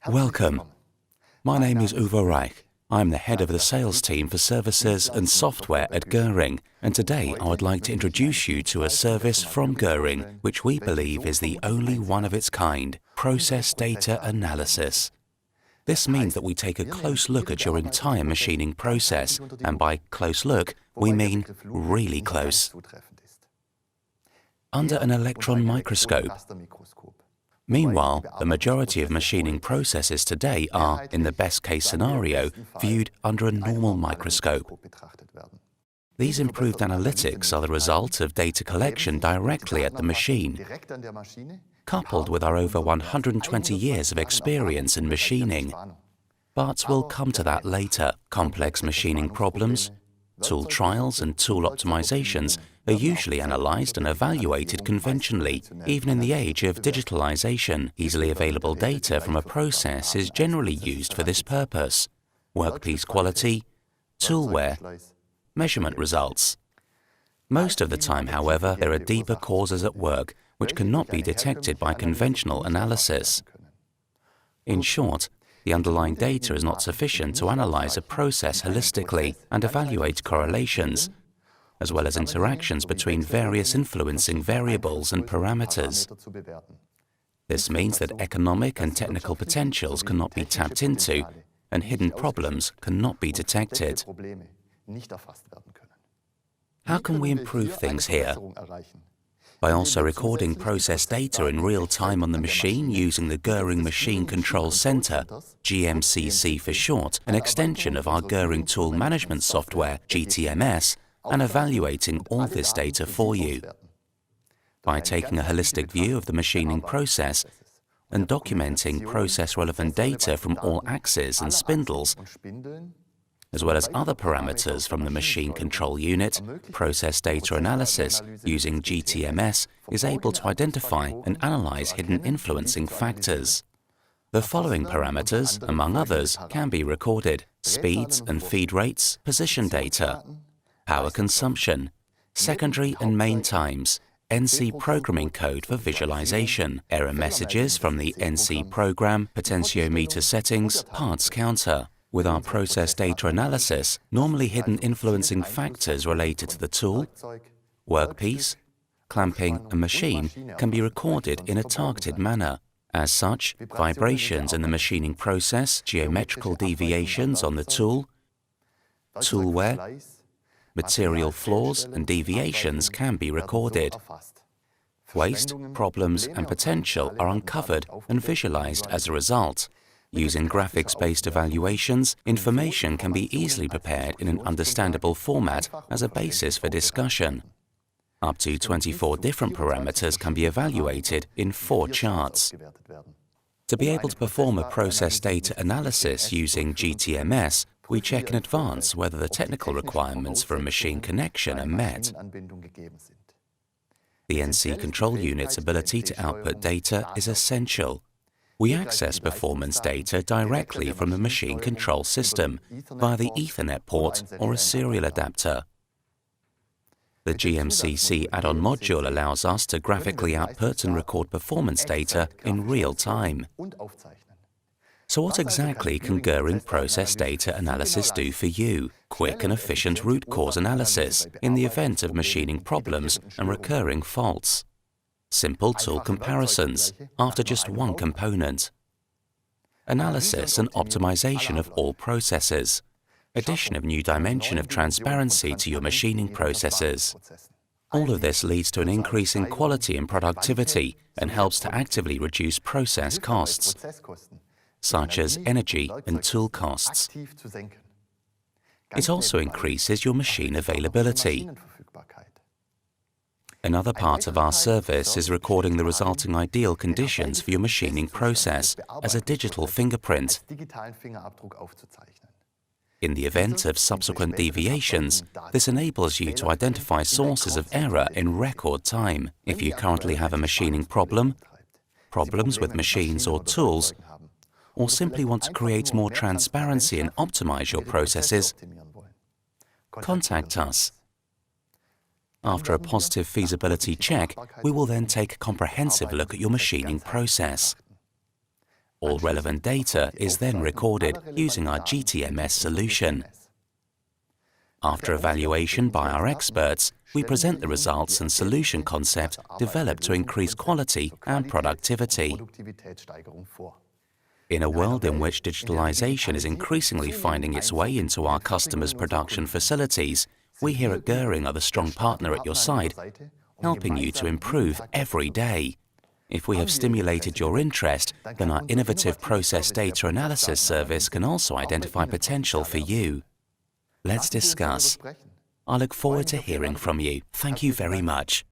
Welcome. My name is Uwe Reich. I'm the head of the sales team for services and software at Gühring, and today I would like to introduce you to a service from Gühring, which we believe is the only one of its kind, process data analysis. This means that we take a close look at your entire machining process, and by close look, we mean really close. Under an electron microscope. Meanwhile, the majority of machining processes today are, in the best-case scenario, viewed under a normal microscope. These improved analytics are the result of data collection directly at the machine, coupled with our over 120 years of experience in machining. But we'll come to that later. Complex machining problems, tool trials and tool optimizations are usually analyzed and evaluated conventionally, even in the age of digitalization. Easily available data from a process is generally used for this purpose. Workpiece quality, tool wear, measurement results. Most of the time, however, there are deeper causes at work which cannot be detected by conventional analysis. In short, the underlying data is not sufficient to analyze a process holistically and evaluate correlations, as well as interactions between various influencing variables and parameters. This means that economic and technical potentials cannot be tapped into, and hidden problems cannot be detected. How can we improve things here? By also recording process data in real time on the machine using the Gühring Machine Control Center, GMCC for short, an extension of our Gühring Tool Management Software, GTMS, and evaluating all this data for you. By taking a holistic view of the machining process and documenting process-relevant data from all axes and spindles, as well as other parameters from the machine control unit, process data analysis using GTMS is able to identify and analyze hidden influencing factors. The following parameters, among others, can be recorded: speeds and feed rates, position data, power consumption, secondary and main times, NC programming code for visualization, error messages from the NC program, potentiometer settings, parts counter. With our process data analysis, normally hidden influencing factors related to the tool, workpiece, clamping, and machine can be recorded in a targeted manner. As such, vibrations in the machining process, geometrical deviations on the tool, tool wear, material flaws and deviations can be recorded. Waste, problems, and potential are uncovered and visualized as a result. Using graphics-based evaluations, information can be easily prepared in an understandable format as a basis for discussion. Up to 24 different parameters can be evaluated in 4 charts. To be able to perform a process data analysis using GTMS, we check in advance whether the technical requirements for a machine connection are met. The NC control unit's ability to output data is essential. We access performance data directly from the machine control system via the Ethernet port or a serial adapter. The GMCC add-on module allows us to graphically output and record performance data in real time. So what exactly can Gühring process data analysis do for you? Quick and efficient root cause analysis in the event of machining problems and recurring faults. Simple tool comparisons after just one component. Analysis and optimization of all processes. Addition of new dimension of transparency to your machining processes. All of this leads to an increase in quality and productivity and helps to actively reduce process costs, such as energy and tool costs. It also increases your machine availability. Another part of our service is recording the resulting ideal conditions for your machining process as a digital fingerprint. In the event of subsequent deviations, this enables you to identify sources of error in record time. If you currently have a machining problem, problems with machines or tools, or simply want to create more transparency and optimize your processes, contact us. After a positive feasibility check, we will then take a comprehensive look at your machining process. All relevant data is then recorded using our GTMS solution. After evaluation by our experts, we present the results and solution concept developed to increase quality and productivity. In a world in which digitalization is increasingly finding its way into our customers' production facilities, we here at Gühring are the strong partner at your side, helping you to improve every day. If we have stimulated your interest, then our innovative process data analysis service can also identify potential for you. Let's discuss. I look forward to hearing from you. Thank you very much.